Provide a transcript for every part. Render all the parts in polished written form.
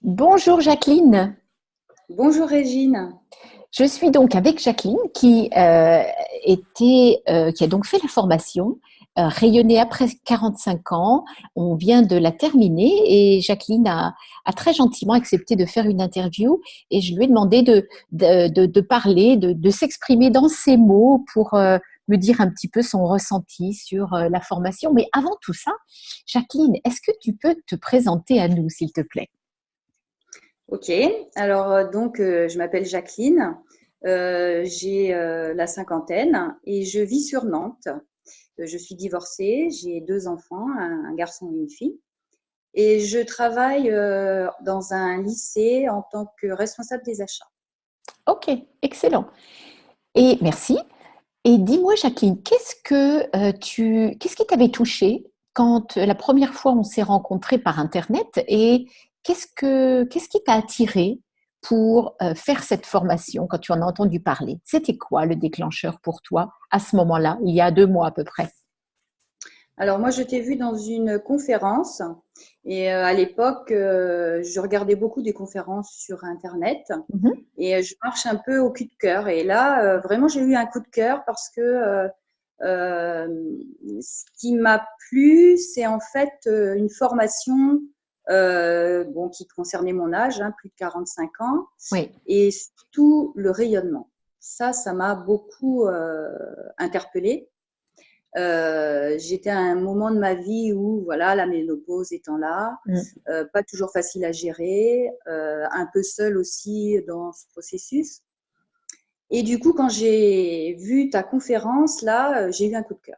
Bonjour Jacqueline. Bonjour Régine. Je suis donc avec Jacqueline qui a donc fait la formation rayonner après 45 ans. On vient de la terminer et Jacqueline a très gentiment accepté de faire une interview et je lui ai demandé de parler, de s'exprimer dans ses mots pour me dire un petit peu son ressenti sur la formation. Mais avant tout ça, Jacqueline, est-ce que tu peux te présenter à nous, s'il te plaît? Ok, alors je m'appelle Jacqueline, j'ai la cinquantaine et je vis sur Nantes. Je suis divorcée, j'ai deux enfants, un garçon et une fille, et je travaille dans un lycée en tant que responsable des achats. Ok, excellent. Et merci. Et dis-moi, Jacqueline, qu'est-ce qui t'avait touché quand la première fois on s'est rencontrés par Internet et qu'est-ce qui t'a attiré pour faire cette formation quand tu en as entendu parler? C'était quoi le déclencheur pour toi à ce moment-là, il y a 2 mois à peu près? Alors moi, je t'ai vu dans une conférence et à l'époque, je regardais beaucoup des conférences sur Internet. Mhm. Et je marche un peu au cul de cœur. Et là, vraiment, j'ai eu un coup de cœur parce que euh, ce qui m'a plu, c'est en fait une formation bon, qui concernait mon âge, hein, plus de 45 ans, Oui, et surtout le rayonnement. Ça m'a beaucoup interpellée. J'étais à un moment de ma vie où, voilà, la ménopause étant là, mm, pas toujours facile à gérer, un peu seule aussi dans ce processus. Et du coup, quand j'ai vu ta conférence, là, j'ai eu un coup de cœur.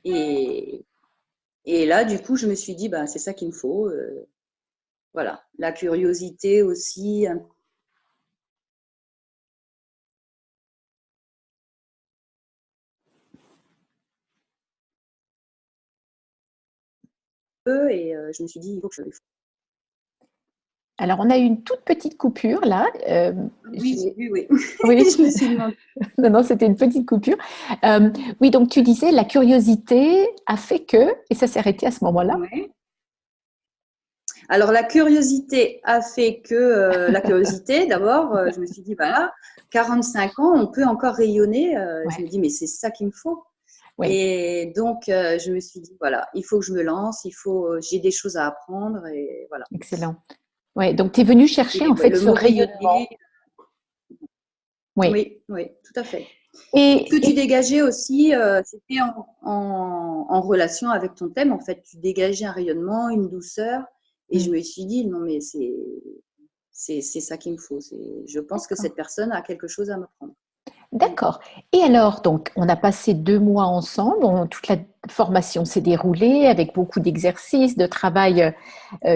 Et, et là, du coup, je me suis dit, bah, c'est ça qu'il me faut. Voilà, la curiosité aussi, un peu. Et je me suis dit, il faut que je le fasse. alors on a eu une toute petite coupure là. Oui, j'ai vu, oui. Oui, Je me suis demandé. non, non, c'était une petite coupure. Oui, donc tu disais la curiosité a fait que, et ça s'est arrêté à ce moment-là. Ouais. Alors, la curiosité a fait que, la curiosité, d'abord, je me suis dit, voilà, 45 ans, on peut encore rayonner. Je Ouais, me dis, mais c'est ça qu'il me faut. oui, Et donc, je me suis dit, voilà, il faut que je me lance, j'ai des choses à apprendre, et voilà. excellent. Ouais, donc tu es venu chercher Et en ouais, fait le ce mot rayonner, rayonnement. Oui. oui, oui, tout à fait. Et ce que tu Et dégageais aussi, c'était en relation avec ton thème. En fait, tu dégageais un rayonnement, une douceur. Et je hmm, me suis dit, non, mais c'est ça qu'il me faut. Je pense que d'accord. cette personne a quelque chose à m'apprendre. Mm. D'accord. Et alors, donc, on a passé 2 mois ensemble. Toute la formation s'est déroulée avec beaucoup d'exercices, de travail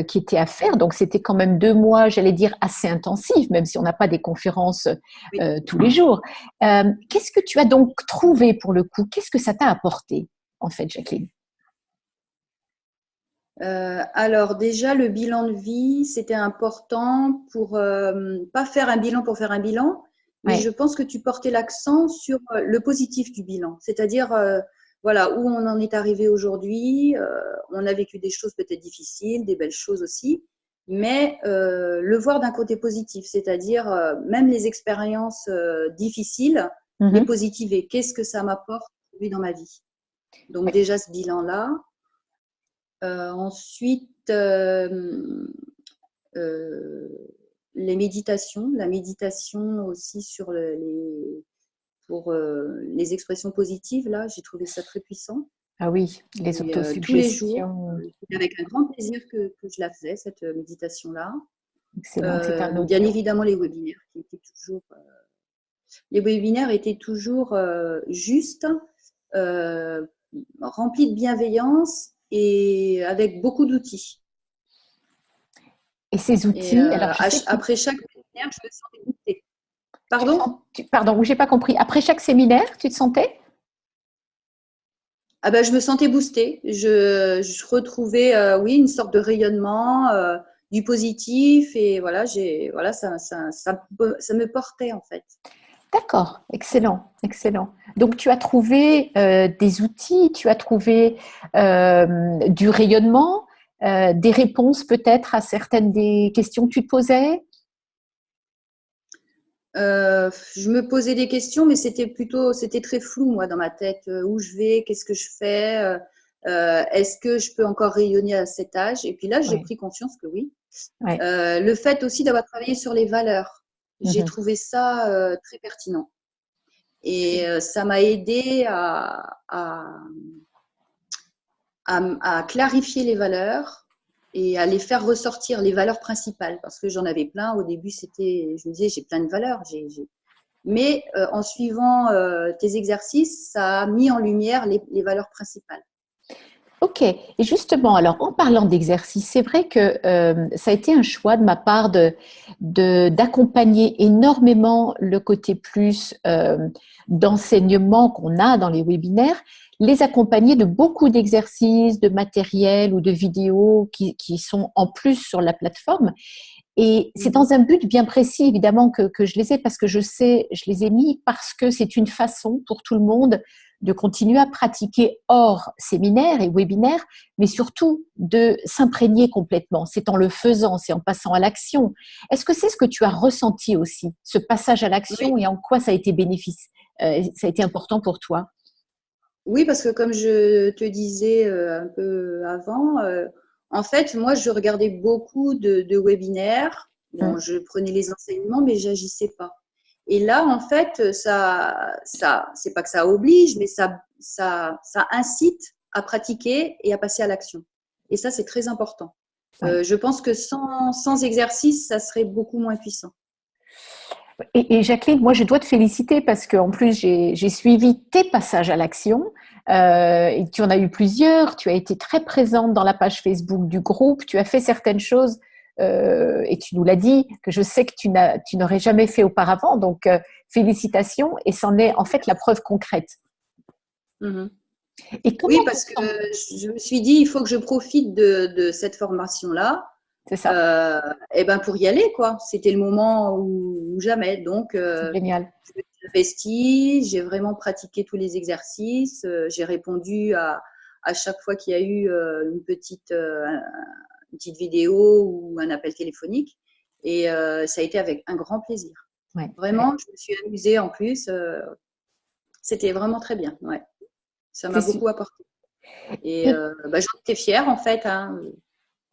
qui était à faire. Donc, c'était quand même 2 mois, j'allais dire, assez intensifs, même si on n'a pas des conférences Oui. tous les jours. Qu'est-ce que tu as donc trouvé pour le coup? Qu'est-ce que ça t'a apporté, en fait, Jacqueline? Alors déjà, le bilan de vie, c'était important pour pas faire un bilan pour faire un bilan, mais je Oui. pense que tu portais l'accent sur le positif du bilan, c'est-à-dire voilà où on en est arrivé aujourd'hui. On a vécu des choses peut-être difficiles, des belles choses aussi, mais le voir d'un côté positif, c'est-à-dire même les expériences difficiles, les Mhm. positiver. Qu'est-ce que ça m'apporte aujourd'hui dans ma vie? Donc déjà ce bilan-là. Ensuite, euh, les méditations, la méditation aussi sur pour les expressions positives, là, j'ai trouvé ça très puissant. Ah oui, les Et tous les jours, autosuggestions. c'était avec un grand plaisir que je la faisais, cette méditation-là. Excellent, c'est un Bien audio. évidemment, les webinaires étaient toujours justes, euh, remplis de bienveillance et avec beaucoup d'outils. Et ces Et outils, alors je sais que après chaque webinaire, je me sentais boostée. tu te sens, Pardon? pardon, j'ai pas compris. Après chaque séminaire, tu te sentais? Ah ben, je me sentais boostée. Je retrouvais, oui, une sorte de rayonnement, du positif, et voilà, voilà, ça me portait en fait. D'accord, excellent, excellent. Donc tu as trouvé des outils, tu as trouvé du rayonnement. des réponses peut-être à certaines des questions que tu te posais? Je me posais des questions, mais c'était très flou, moi, dans ma tête. Où je vais, qu'est-ce que je fais, est-ce que je peux encore rayonner à cet âge? Et puis là, j'ai Oui, pris conscience que oui. oui. Le fait aussi d'avoir travaillé sur les valeurs, j'ai Mhm. trouvé ça très pertinent. C'est- Et ça m'a aidé à clarifier les valeurs et à les faire ressortir, les valeurs principales. Parce que j'en avais plein. Au début, je me disais, j'ai plein de valeurs. Mais en suivant tes exercices, ça a mis en lumière les valeurs principales. Ok. Et justement, alors en parlant d'exercice, c'est vrai que ça a été un choix de ma part d'accompagner énormément le côté plus d'enseignement qu'on a dans les webinaires, les accompagner de beaucoup d'exercices, de matériel ou de vidéos qui sont en plus sur la plateforme. Et c'est Mhm. dans un but bien précis, évidemment, que je les ai, parce que je sais, je les ai mis parce que c'est une façon pour tout le monde de continuer à pratiquer hors séminaire et webinaire, mais surtout de s'imprégner complètement. C'est en le faisant, c'est en passant à l'action. Est-ce que c'est ce que tu as ressenti aussi, ce passage à l'action, Oui. et en quoi ça a été bénéfice, ça a été important pour toi? Oui, parce que comme je te disais un peu avant, en fait, moi, je regardais beaucoup de webinaires. Bon, Hum, je prenais les enseignements, mais j'agissais pas. Et là, en fait, c'est pas que ça oblige, mais ça incite à pratiquer et à passer à l'action. Et ça, c'est très important. ouais. Je pense que sans exercice, ça serait beaucoup moins puissant. Et Jacqueline, moi, je dois te féliciter parce qu'en plus, j'ai suivi tes passages à l'action. Et tu en as eu plusieurs. Tu as été très présente dans la page Facebook du groupe. Tu as fait certaines choses et tu nous l'as dit que je sais que tu n'aurais jamais fait auparavant. Donc, félicitations. Et c'en est en fait la preuve concrète. Mhm. Et Oui, comment tu parce que sens? je me suis dit, il faut que je profite de cette formation-là. C'est ça. Et ben pour y aller, quoi. C'était le moment ou jamais. Donc, C'est génial. je me suis investie, j'ai vraiment pratiqué tous les exercices, j'ai répondu à chaque fois qu'il y a eu une petite vidéo ou un appel téléphonique. Et ça a été avec un grand plaisir. Ouais, ouais. Vraiment, je me suis amusée en plus. C'était vraiment très bien. Ouais. Ça C'est m'a su- beaucoup apporté. Et Et bah, j'en étais fière, en fait, hein,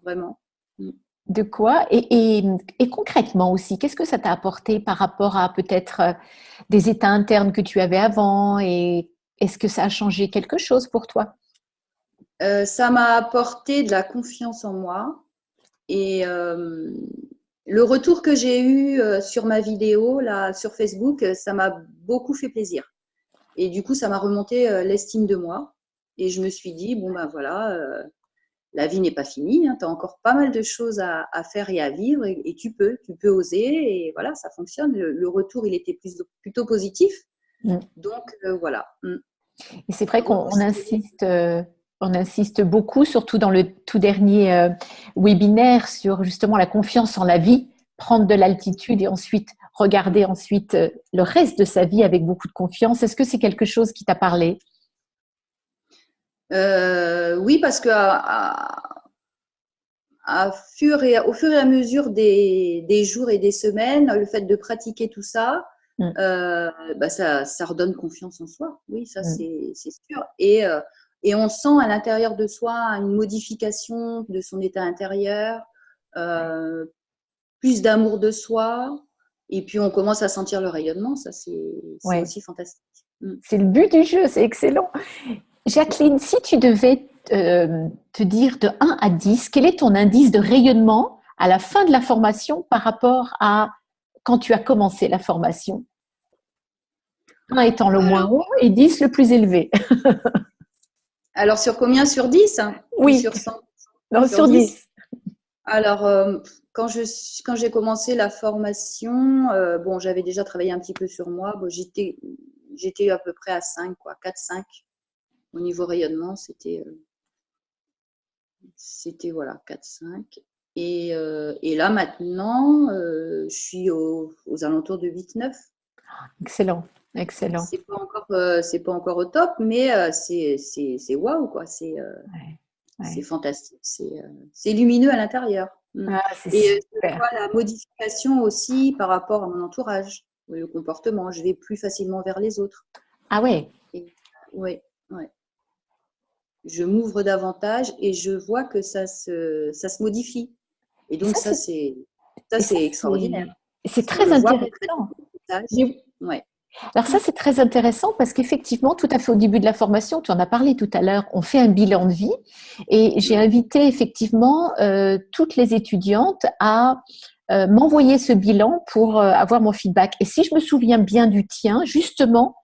vraiment. Mm. de quoi? Et concrètement aussi, qu'est-ce que ça t'a apporté par rapport à peut-être des états internes que tu avais avant, et est-ce que ça a changé quelque chose pour toi? Ça m'a apporté de la confiance en moi et le retour que j'ai eu sur ma vidéo là sur Facebook, ça m'a beaucoup fait plaisir. Et du coup, ça m'a remonté l'estime de moi et je me suis dit bon ben voilà, la vie n'est pas finie, hein, tu as encore pas mal de choses à faire et à vivre et tu peux oser et voilà, ça fonctionne. Le retour, il était plutôt positif. Mm. Donc voilà. Mm. Et c'est Ça vrai a beaucoup stimulé. on insiste beaucoup, surtout dans le tout dernier webinaire, sur justement la confiance en la vie, prendre de l'altitude et ensuite regarder ensuite le reste de sa vie avec beaucoup de confiance. Est-ce que c'est quelque chose qui t'a parlé? Oui, parce que au fur et à mesure des jours et des semaines, le fait de pratiquer tout ça, Mm. bah ça redonne confiance en soi. Oui, ça Mm. c'est sûr. Et on sent à l'intérieur de soi une modification de son état intérieur, Ouais. euh, plus d'amour de soi, et puis on commence à sentir le rayonnement. Ça, c'est Ouais. aussi fantastique. Mm. C'est le but du jeu, c'est excellent. Jacqueline, si tu devais te dire de 1 à 10, quel est ton indice de rayonnement à la fin de la formation par rapport à quand tu as commencé la formation? 1 étant le moins Alors, haut et 10 le plus élevé. alors, sur combien? Sur 10 ou Oui, sur 100? non, Sur sur 10. 10. Alors, quand j'ai commencé la formation, bon, j'avais déjà travaillé un petit peu sur moi. Bon, j'étais à peu près à 5, quoi, 4, 5. Au niveau rayonnement, c'était voilà, 4, 5. Et là, maintenant, je suis aux alentours de 8, 9. Excellent, excellent. C'est pas encore au top, mais c'est waouh, quoi. Ouais. C'est Ouais. fantastique, c'est lumineux à l'intérieur. Ah, c'est Et je super. vois la modification aussi par rapport à mon entourage, le comportement. Je vais plus facilement vers les autres. Ah ouais. Et, ouais, ouais. Je m'ouvre davantage et je vois que ça se modifie. Et Et donc ça, et ça, c'est extraordinaire. c'est On très le voit concrètement intéressant. au message. Mais Ouais. alors ça, c'est très intéressant parce qu'effectivement, tout à fait au début de la formation, tu en as parlé tout à l'heure, on fait un bilan de vie et j'ai Mm. invité effectivement toutes les étudiantes à m'envoyer ce bilan pour avoir mon feedback. Et si je me souviens bien du tien, justement,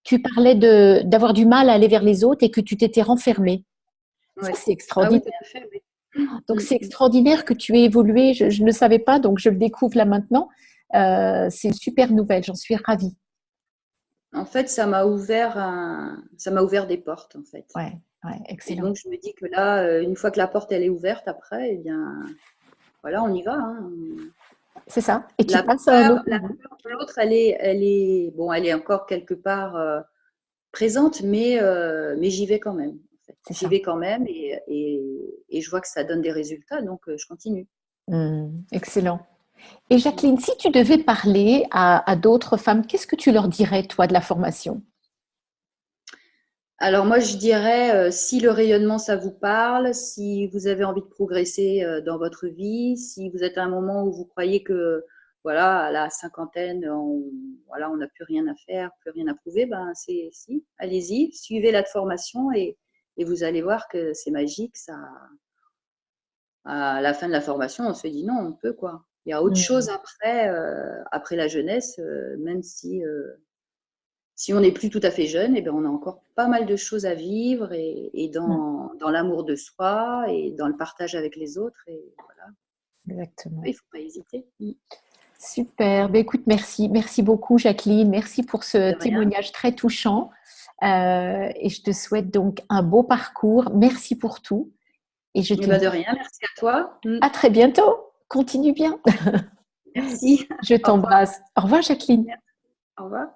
tu parlais d'avoir du mal à aller vers les autres et que tu t'étais renfermée. Ça, Ouais. c'est Ah oui, extraordinaire. tout à fait. Oui. Donc, Mm, c'est mm. extraordinaire que tu aies évolué. Je ne le savais pas, donc je le découvre là maintenant. C'est une super nouvelle, j'en suis ravie. En fait, ça m'a ouvert des portes, en fait. Ouais, ouais, Et excellent. donc, je me dis que là, une fois que la porte elle est ouverte, après, eh bien, voilà, on y va. Hein. C'est ça. Et tu passes à un autre La niveau. peur de l'autre, bon, elle est encore quelque part présente, mais j'y vais quand même. En fait. C'est J'y ça. vais quand même et je vois que ça donne des résultats, donc je continue. Excellent. Et Jacqueline, si tu devais parler à d'autres femmes, qu'est-ce que tu leur dirais, toi, de la formation? Alors moi, je dirais, si le rayonnement, ça vous parle, si vous avez envie de progresser dans votre vie, si vous êtes à un moment où vous croyez que, voilà, à la cinquantaine, voilà, on n'a plus rien à faire, plus rien à prouver, ben si, allez-y, suivez la formation et vous allez voir que c'est magique. Ça, à la fin de la formation, on se dit non, on peut quoi. Il y a autre chose Mm. après, après la jeunesse, même si on n'est plus tout à fait jeune, eh bien, on a encore pas mal de choses à vivre et Mm. dans l'amour de soi et dans le partage avec les autres. Et voilà, il Exactement. ne faut pas hésiter. Super. Ben, écoute, merci. Merci beaucoup, Jacqueline. Merci pour ce De rien. témoignage très touchant. Et je te souhaite donc un beau parcours. Merci pour tout. Et je Et te ben de dis rien. Merci à toi. à très bientôt. Continue bien. Merci. Je Au revoir. t'embrasse. Au revoir, Jacqueline. Merci. Au revoir.